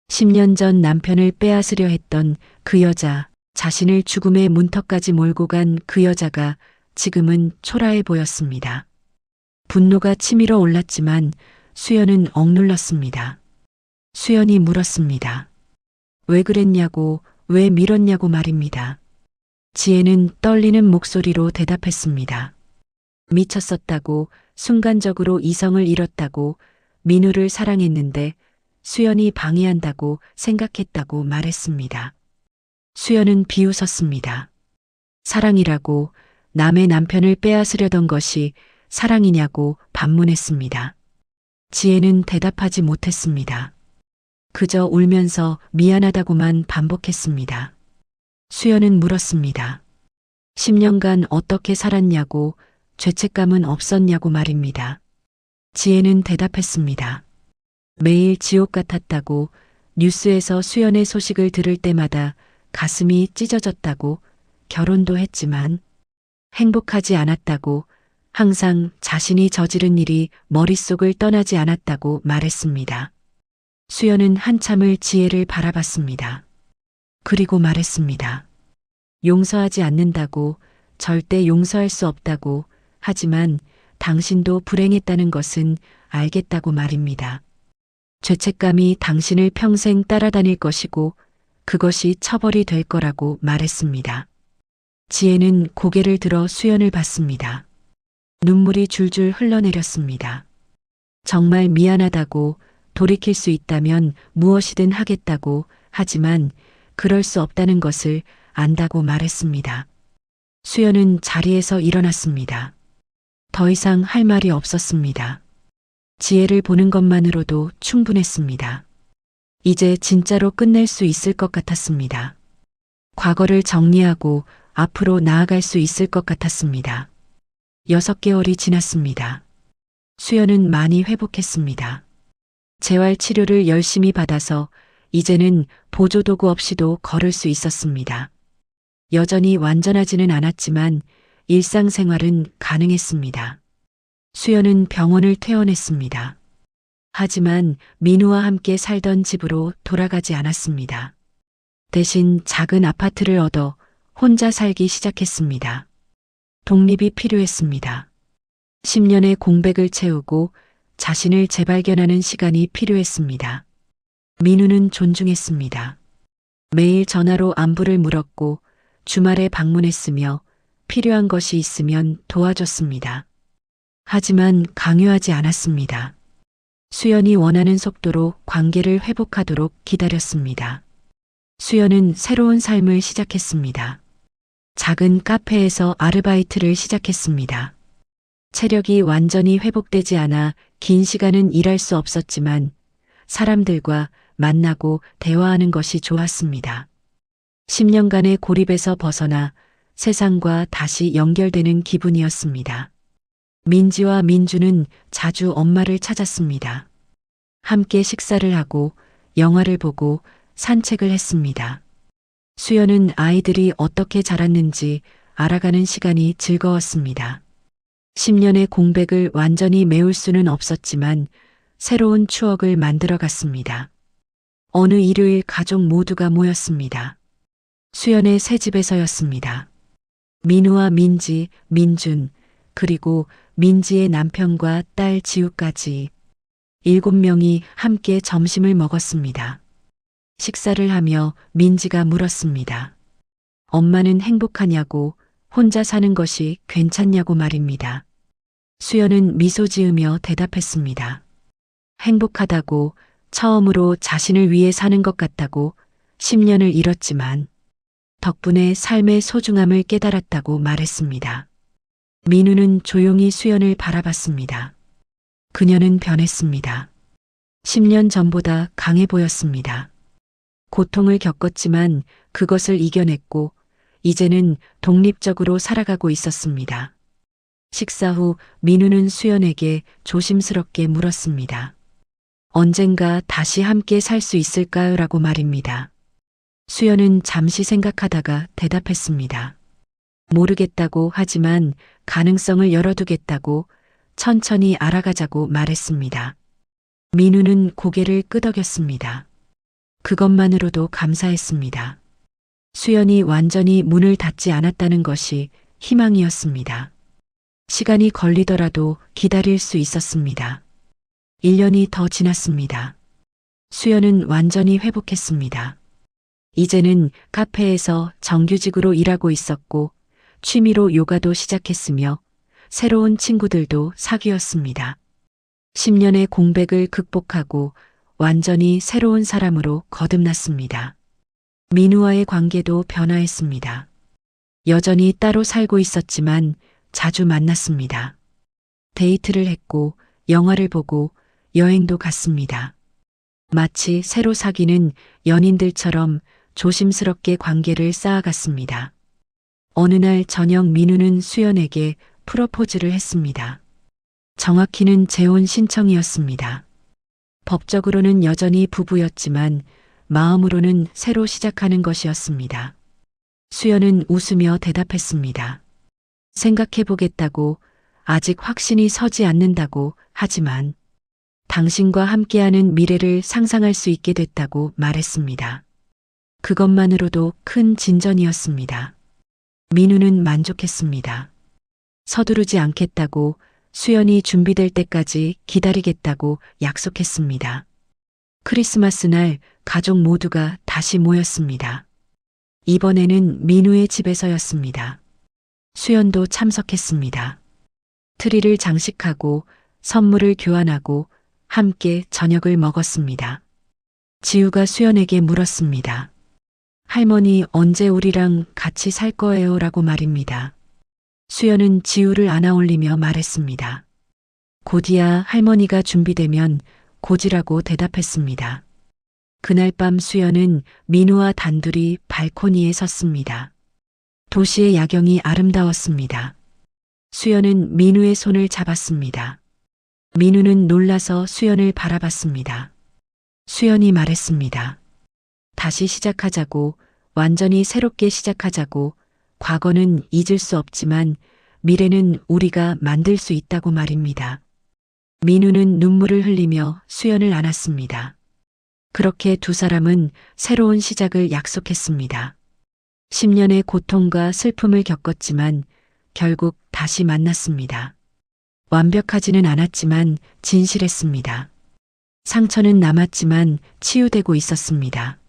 10년 전 남편을 빼앗으려 했던 그 여자, 자신을 죽음의 문턱까지 몰고 간 그 여자가 지금은 초라해 보였습니다. 분노가 치밀어 올랐지만 수연은 억눌렀습니다. 수연이 물었습니다. 왜 그랬냐고, 왜 밀었냐고 말입니다. 지혜는 떨리는 목소리로 대답했습니다. 미쳤었다고, 순간적으로 이성을 잃었다고, 민우를 사랑했는데 수연이 방해한다고 생각했다고 말했습니다. 수연은 비웃었습니다. 사랑이라고, 남의 남편을 빼앗으려던 것이 사랑이냐고 반문했습니다. 지혜는 대답하지 못했습니다. 그저 울면서 미안하다고만 반복했습니다. 수연은 물었습니다. 10년간 어떻게 살았냐고, 죄책감은 없었냐고 말입니다. 지혜는 대답했습니다. 매일 지옥 같았다고, 뉴스에서 수연의 소식을 들을 때마다 가슴이 찢어졌다고, 결혼도 했지만 행복하지 않았다고, 항상 자신이 저지른 일이 머릿속을 떠나지 않았다고 말했습니다. 수연은 한참을 지혜를 바라봤습니다. 그리고 말했습니다. 용서하지 않는다고, 절대 용서할 수 없다고, 하지만 당신도 불행했다는 것은 알겠다고 말입니다. 죄책감이 당신을 평생 따라다닐 것이고 그것이 처벌이 될 거라고 말했습니다. 지혜는 고개를 들어 수연을 봤습니다. 눈물이 줄줄 흘러내렸습니다. 정말 미안하다고, 돌이킬 수 있다면 무엇이든 하겠다고, 하지만 그럴 수 없다는 것을 안다고 말했습니다. 수연은 자리에서 일어났습니다. 더 이상 할 말이 없었습니다. 지혜를 보는 것만으로도 충분했습니다. 이제 진짜로 끝낼 수 있을 것 같았습니다. 과거를 정리하고 앞으로 나아갈 수 있을 것 같았습니다. 6개월이 지났습니다. 수연은 많이 회복했습니다. 재활 치료를 열심히 받아서 이제는 보조도구 없이도 걸을 수 있었습니다. 여전히 완전하지는 않았지만 일상생활은 가능했습니다. 수연은 병원을 퇴원했습니다. 하지만 민우와 함께 살던 집으로 돌아가지 않았습니다. 대신 작은 아파트를 얻어 혼자 살기 시작했습니다. 독립이 필요했습니다. 10년의 공백을 채우고 자신을 재발견하는 시간이 필요했습니다. 민우는 존중했습니다. 매일 전화로 안부를 물었고 주말에 방문했으며 필요한 것이 있으면 도와줬습니다. 하지만 강요하지 않았습니다. 수연이 원하는 속도로 관계를 회복하도록 기다렸습니다. 수연은 새로운 삶을 시작했습니다. 작은 카페에서 아르바이트를 시작했습니다. 체력이 완전히 회복되지 않아 긴 시간은 일할 수 없었지만 사람들과 만나고 대화하는 것이 좋았습니다. 10년간의 고립에서 벗어나 세상과 다시 연결되는 기분이었습니다. 민지와 민주는 자주 엄마를 찾았습니다. 함께 식사를 하고 영화를 보고 산책을 했습니다. 수연은 아이들이 어떻게 자랐는지 알아가는 시간이 즐거웠습니다. 10년의 공백을 완전히 메울 수는 없었지만 새로운 추억을 만들어 갔습니다. 어느 일요일 가족 모두가 모였습니다. 수연의 새 집에서였습니다. 민우와 민지, 민준, 그리고 민지의 남편과 딸 지우까지 7명이 함께 점심을 먹었습니다. 식사를 하며 민지가 물었습니다. 엄마는 행복하냐고, 혼자 사는 것이 괜찮냐고 말입니다. 수연은 미소 지으며 대답했습니다. 행복하다고, 처음으로 자신을 위해 사는 것 같다고, 10년을 잃었지만 덕분에 삶의 소중함을 깨달았다고 말했습니다. 민우는 조용히 수연을 바라봤습니다. 그녀는 변했습니다. 10년 전보다 강해 보였습니다. 고통을 겪었지만 그것을 이겨냈고 이제는 독립적으로 살아가고 있었습니다. 식사 후 민우는 수연에게 조심스럽게 물었습니다. 언젠가 다시 함께 살 수 있을까요? 라고 말입니다. 수연은 잠시 생각하다가 대답했습니다. 모르겠다고 하지만 가능성을 열어두겠다고 천천히 알아가자고 말했습니다. 민우는 고개를 끄덕였습니다. 그것만으로도 감사했습니다. 수연이 완전히 문을 닫지 않았다는 것이 희망이었습니다. 시간이 걸리더라도 기다릴 수 있었습니다. 1년이 더 지났습니다. 수연은 완전히 회복했습니다. 이제는 카페에서 정규직으로 일하고 있었고 취미로 요가도 시작했으며 새로운 친구들도 사귀었습니다. 10년의 공백을 극복하고 완전히 새로운 사람으로 거듭났습니다. 민우와의 관계도 변화했습니다. 여전히 따로 살고 있었지만 자주 만났습니다. 데이트를 했고 영화를 보고 여행도 갔습니다. 마치 새로 사귀는 연인들처럼 조심스럽게 관계를 쌓아갔습니다. 어느 날 저녁 민우는 수연에게 프로포즈를 했습니다. 정확히는 재혼 신청이었습니다. 법적으로는 여전히 부부였지만 마음으로는 새로 시작하는 것이었습니다. 수연은 웃으며 대답했습니다. 생각해보겠다고, 아직 확신이 서지 않는다고, 하지만 당신과 함께하는 미래를 상상할 수 있게 됐다고 말했습니다. 그것만으로도 큰 진전이었습니다. 민우는 만족했습니다. 서두르지 않겠다고, 수연이 준비될 때까지 기다리겠다고 약속했습니다. 크리스마스 날 가족 모두가 다시 모였습니다. 이번에는 민우의 집에서였습니다. 수연도 참석했습니다. 트리를 장식하고 선물을 교환하고 함께 저녁을 먹었습니다. 지우가 수연에게 물었습니다. 할머니 언제 우리랑 같이 살 거예요? 라고 말입니다. 수연은 지우를 안아올리며 말했습니다. 곧이야 할머니가 준비되면 곧이라고 대답했습니다. 그날 밤 수연은 민우와 단둘이 발코니에 섰습니다. 도시의 야경이 아름다웠습니다. 수연은 민우의 손을 잡았습니다. 민우는 놀라서 수연을 바라봤습니다. 수연이 말했습니다. 다시 시작하자고, 완전히 새롭게 시작하자고, 과거는 잊을 수 없지만 미래는 우리가 만들 수 있다고 말입니다. 민우는 눈물을 흘리며 수연을 안았습니다. 그렇게 두 사람은 새로운 시작을 약속했습니다. 10년의 고통과 슬픔을 겪었지만 결국 다시 만났습니다. 완벽하지는 않았지만 진실했습니다. 상처는 남았지만 치유되고 있었습니다.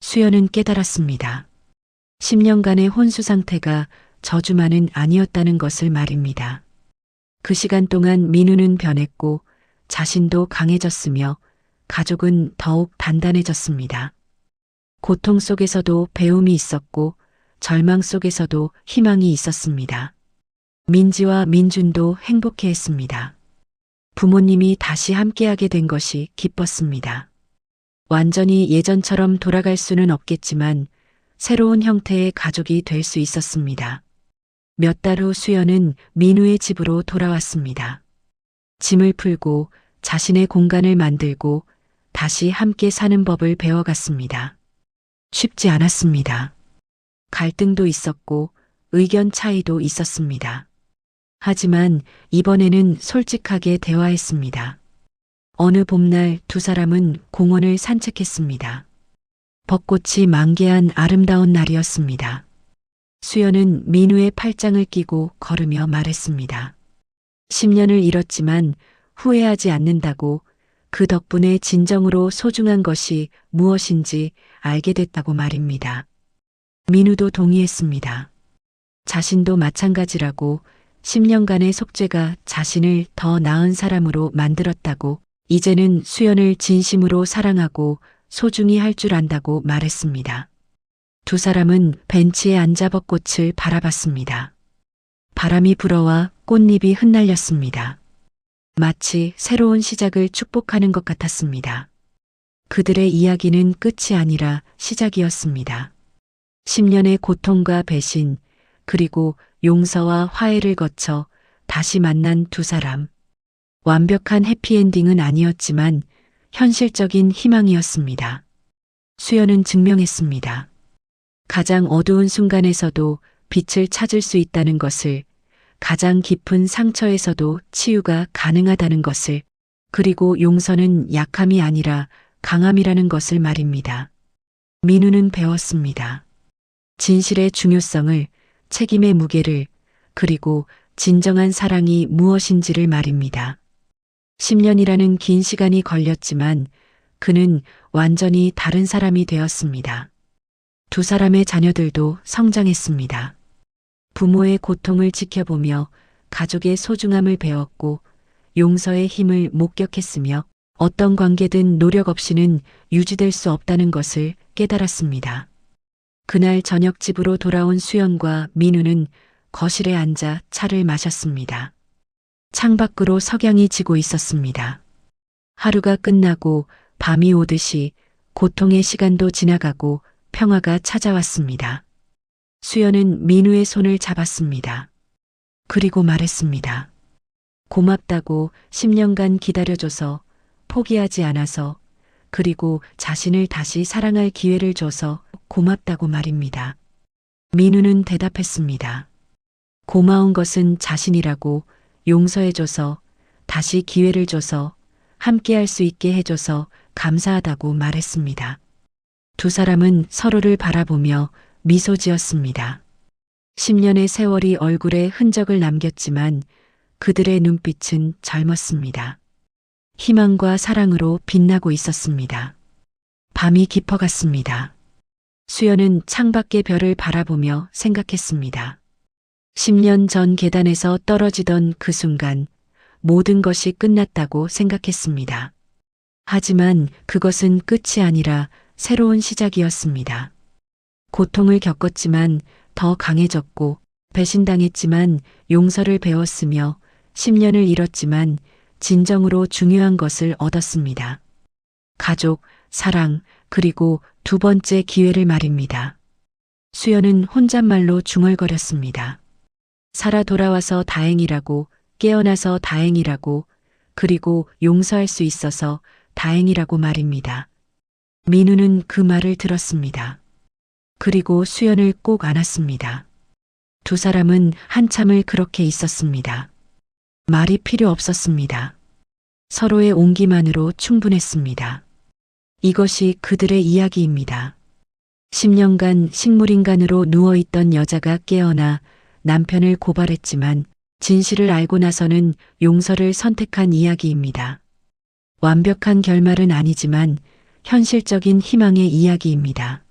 수연은 깨달았습니다. 10년간의 혼수 상태가 저주만은 아니었다는 것을 말입니다. 그 시간 동안 민우는 변했고 자신도 강해졌으며 가족은 더욱 단단해졌습니다. 고통 속에서도 배움이 있었고 절망 속에서도 희망이 있었습니다. 민지와 민준도 행복해했습니다. 부모님이 다시 함께하게 된 것이 기뻤습니다. 완전히 예전처럼 돌아갈 수는 없겠지만 새로운 형태의 가족이 될 수 있었습니다. 몇 달 후 수연은 민우의 집으로 돌아왔습니다. 짐을 풀고 자신의 공간을 만들고 다시 함께 사는 법을 배워갔습니다. 쉽지 않았습니다. 갈등도 있었고 의견 차이도 있었습니다. 하지만 이번에는 솔직하게 대화했습니다. 어느 봄날 두 사람은 공원을 산책했습니다. 벚꽃이 만개한 아름다운 날이었습니다. 수연은 민우의 팔짱을 끼고 걸으며 말했습니다. 10년을 잃었지만 후회하지 않는다고, 그 덕분에 진정으로 소중한 것이 무엇인지 알게 됐다고 말입니다. 민우도 동의했습니다. 자신도 마찬가지라고, 10년간의 속죄가 자신을 더 나은 사람으로 만들었다고, 이제는 수연을 진심으로 사랑하고 소중히 할 줄 안다고 말했습니다. 두 사람은 벤치에 앉아 벚꽃을 바라봤습니다. 바람이 불어와 꽃잎이 흩날렸습니다. 마치 새로운 시작을 축복하는 것 같았습니다. 그들의 이야기는 끝이 아니라 시작이었습니다. 10년의 고통과 배신, 그리고 용서와 화해를 거쳐 다시 만난 두 사람. 완벽한 해피엔딩은 아니었지만 현실적인 희망이었습니다. 수연은 증명했습니다. 가장 어두운 순간에서도 빛을 찾을 수 있다는 것을, 가장 깊은 상처에서도 치유가 가능하다는 것을, 그리고 용서는 약함이 아니라 강함이라는 것을 말입니다. 민우는 배웠습니다. 진실의 중요성을, 책임의 무게를, 그리고 진정한 사랑이 무엇인지를 말입니다. 10년이라는 긴 시간이 걸렸지만 그는 완전히 다른 사람이 되었습니다. 두 사람의 자녀들도 성장했습니다. 부모의 고통을 지켜보며 가족의 소중함을 배웠고 용서의 힘을 목격했으며 어떤 관계든 노력 없이는 유지될 수 없다는 것을 깨달았습니다. 그날 저녁 집으로 돌아온 수연과 민우는 거실에 앉아 차를 마셨습니다. 창밖으로 석양이 지고 있었습니다. 하루가 끝나고 밤이 오듯이 고통의 시간도 지나가고 평화가 찾아왔습니다. 수연은 민우의 손을 잡았습니다. 그리고 말했습니다. 고맙다고, 10년간 기다려줘서, 포기하지 않아서, 그리고 자신을 다시 사랑할 기회를 줘서 고맙다고 말입니다. 민우는 대답했습니다. 고마운 것은 자신이라고, 용서해줘서, 다시 기회를 줘서, 함께 할 수 있게 해줘서 감사하다고 말했습니다. 두 사람은 서로를 바라보며 미소 지었습니다. 10년의 세월이 얼굴에 흔적을 남겼지만 그들의 눈빛은 젊었습니다. 희망과 사랑으로 빛나고 있었습니다. 밤이 깊어갔습니다. 수연은 창밖의 별을 바라보며 생각했습니다. 10년 전 계단에서 떨어지던 그 순간 모든 것이 끝났다고 생각했습니다. 하지만 그것은 끝이 아니라 새로운 시작이었습니다. 고통을 겪었지만 더 강해졌고 배신당했지만 용서를 배웠으며 10년을 잃었지만 진정으로 중요한 것을 얻었습니다. 가족, 사랑, 그리고 두 번째 기회를 말입니다. 수연은 혼잣말로 중얼거렸습니다. 살아 돌아와서 다행이라고, 깨어나서 다행이라고, 그리고 용서할 수 있어서 다행이라고 말입니다. 민우는 그 말을 들었습니다. 그리고 수연을 꼭 안았습니다. 두 사람은 한참을 그렇게 있었습니다. 말이 필요 없었습니다. 서로의 온기만으로 충분했습니다. 이것이 그들의 이야기입니다. 10년간 식물인간으로 누워있던 여자가 깨어나 남편을 고발했지만 진실을 알고 나서는 용서를 선택한 이야기입니다. 완벽한 결말은 아니지만 현실적인 희망의 이야기입니다.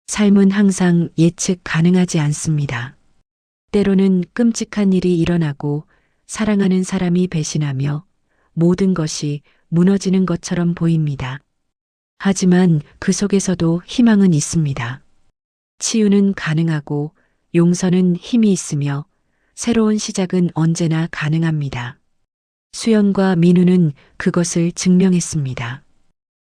삶은 항상 예측 가능하지 않습니다. 때로는 끔찍한 일이 일어나고 사랑하는 사람이 배신하며 모든 것이 무너지는 것처럼 보입니다. 하지만 그 속에서도 희망은 있습니다. 치유는 가능하고 용서는 힘이 있으며 새로운 시작은 언제나 가능합니다. 수연과 민우는 그것을 증명했습니다.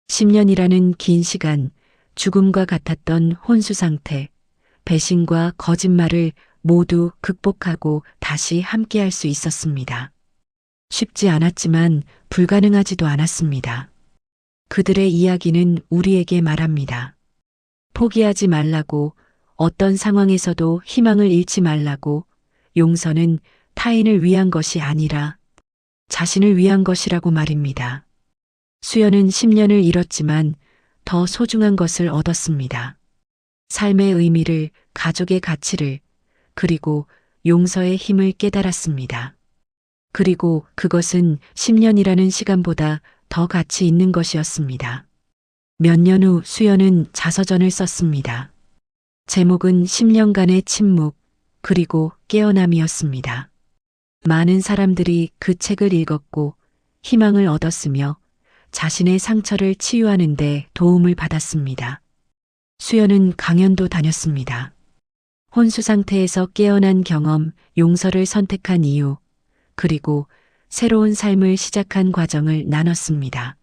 10년이라는 긴 시간, 죽음과 같았던 혼수 상태, 배신과 거짓말을 모두 극복하고 다시 함께할 수 있었습니다. 쉽지 않았지만 불가능하지도 않았습니다. 그들의 이야기는 우리에게 말합니다. 포기하지 말라고, 어떤 상황에서도 희망을 잃지 말라고, 용서는 타인을 위한 것이 아니라 자신을 위한 것이라고 말입니다. 수연은 10년을 잃었지만 더 소중한 것을 얻었습니다. 삶의 의미를, 가족의 가치를, 그리고 용서의 힘을 깨달았습니다. 그리고 그것은 10년이라는 시간보다 더 가치 있는 것이었습니다. 몇 년 후 수연은 자서전을 썼습니다. 제목은 10년간의 침묵, 그리고 깨어남이었습니다. 많은 사람들이 그 책을 읽었고 희망을 얻었으며 자신의 상처를 치유하는 데 도움을 받았습니다. 수연은 강연도 다녔습니다. 혼수 상태에서 깨어난 경험, 용서를 선택한 이유, 그리고 새로운 삶을 시작한 과정을 나눴습니다.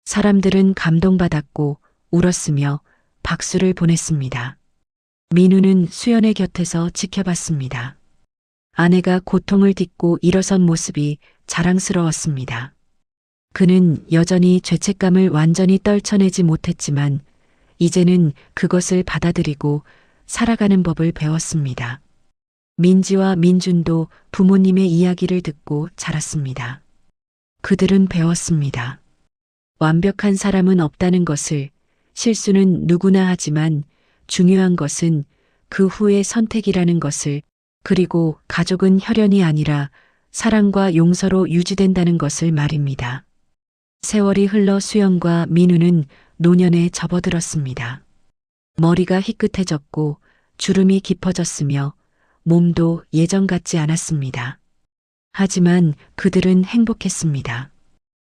사람들은 감동받았고 울었으며 박수를 보냈습니다. 민우는 수연의 곁에서 지켜봤습니다. 아내가 고통을 딛고 일어선 모습이 자랑스러웠습니다. 그는 여전히 죄책감을 완전히 떨쳐내지 못했지만 이제는 그것을 받아들이고 살아가는 법을 배웠습니다. 민지와 민준도 부모님의 이야기를 듣고 자랐습니다. 그들은 배웠습니다. 완벽한 사람은 없다는 것을, 실수는 누구나 하지만 중요한 것은 그 후의 선택이라는 것을, 그리고 가족은 혈연이 아니라 사랑과 용서로 유지된다는 것을 말입니다. 세월이 흘러 수연과 민우는 노년에 접어들었습니다. 머리가 희끗해졌고 주름이 깊어졌으며 몸도 예전 같지 않았습니다. 하지만 그들은 행복했습니다.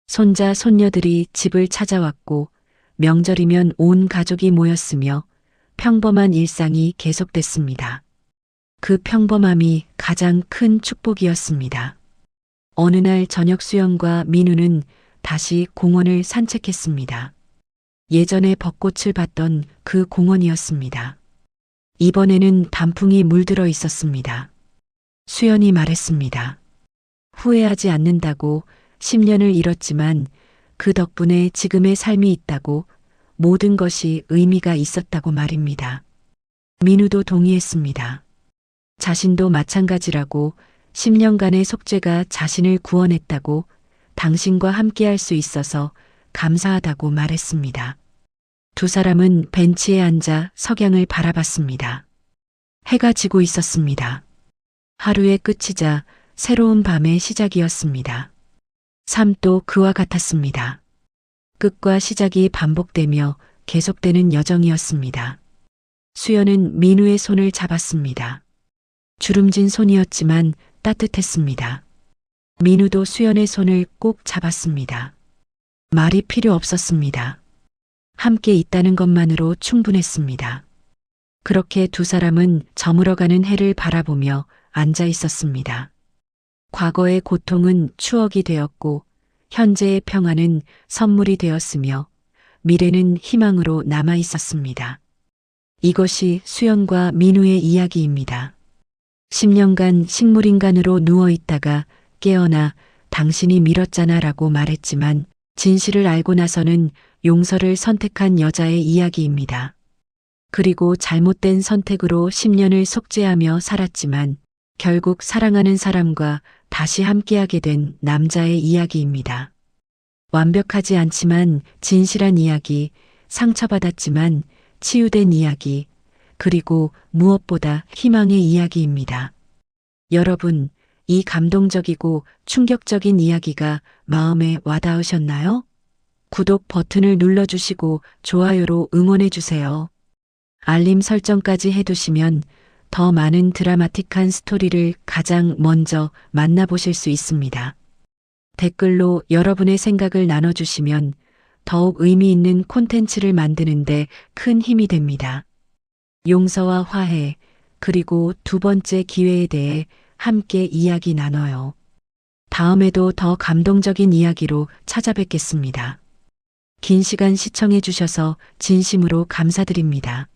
손자, 손녀들이 집을 찾아왔고 명절이면 온 가족이 모였으며 평범한 일상이 계속됐습니다. 그 평범함이 가장 큰 축복이었습니다. 어느 날 저녁 수연과 민우는 다시 공원을 산책했습니다. 예전에 벚꽃을 봤던 그 공원이었습니다. 이번에는 단풍이 물들어 있었습니다. 수연이 말했습니다. 후회하지 않는다고, 10년을 잃었지만 그 덕분에 지금의 삶이 있다고, 모든 것이 의미가 있었다고 말입니다. 민우도 동의했습니다. 자신도 마찬가지라고, 10년간의 속죄가 자신을 구원했다고, 당신과 함께할 수 있어서 감사하다고 말했습니다. 두 사람은 벤치에 앉아 석양을 바라봤습니다. 해가 지고 있었습니다. 하루의 끝이자 새로운 밤의 시작이었습니다. 삶도 그와 같았습니다. 끝과 시작이 반복되며 계속되는 여정이었습니다. 수연은 민우의 손을 잡았습니다. 주름진 손이었지만 따뜻했습니다. 민우도 수연의 손을 꼭 잡았습니다. 말이 필요 없었습니다. 함께 있다는 것만으로 충분했습니다. 그렇게 두 사람은 저물어가는 해를 바라보며 앉아 있었습니다. 과거의 고통은 추억이 되었고 현재의 평화는 선물이 되었으며 미래는 희망으로 남아 있었습니다. 이것이 수연과 민우의 이야기입니다. 10년간 식물인간으로 누워있다가 깨어나 당신이 밀었잖아 라고 말했지만 진실을 알고 나서는 용서를 선택한 여자의 이야기입니다. 그리고 잘못된 선택으로 10년을 속죄하며 살았지만 결국 사랑하는 사람과 다시 함께하게 된 남자의 이야기입니다. 완벽하지 않지만 진실한 이야기, 상처받았지만 치유된 이야기, 그리고 무엇보다 희망의 이야기입니다. 여러분, 이 감동적이고 충격적인 이야기가 마음에 와닿으셨나요? 구독 버튼을 눌러주시고 좋아요로 응원해주세요. 알림 설정까지 해두시면 더 많은 드라마틱한 스토리를 가장 먼저 만나보실 수 있습니다. 댓글로 여러분의 생각을 나눠주시면 더욱 의미 있는 콘텐츠를 만드는데 큰 힘이 됩니다. 용서와 화해, 그리고 두 번째 기회에 대해 함께 이야기 나눠요. 다음에도 더 감동적인 이야기로 찾아뵙겠습니다. 긴 시간 시청해 주셔서 진심으로 감사드립니다.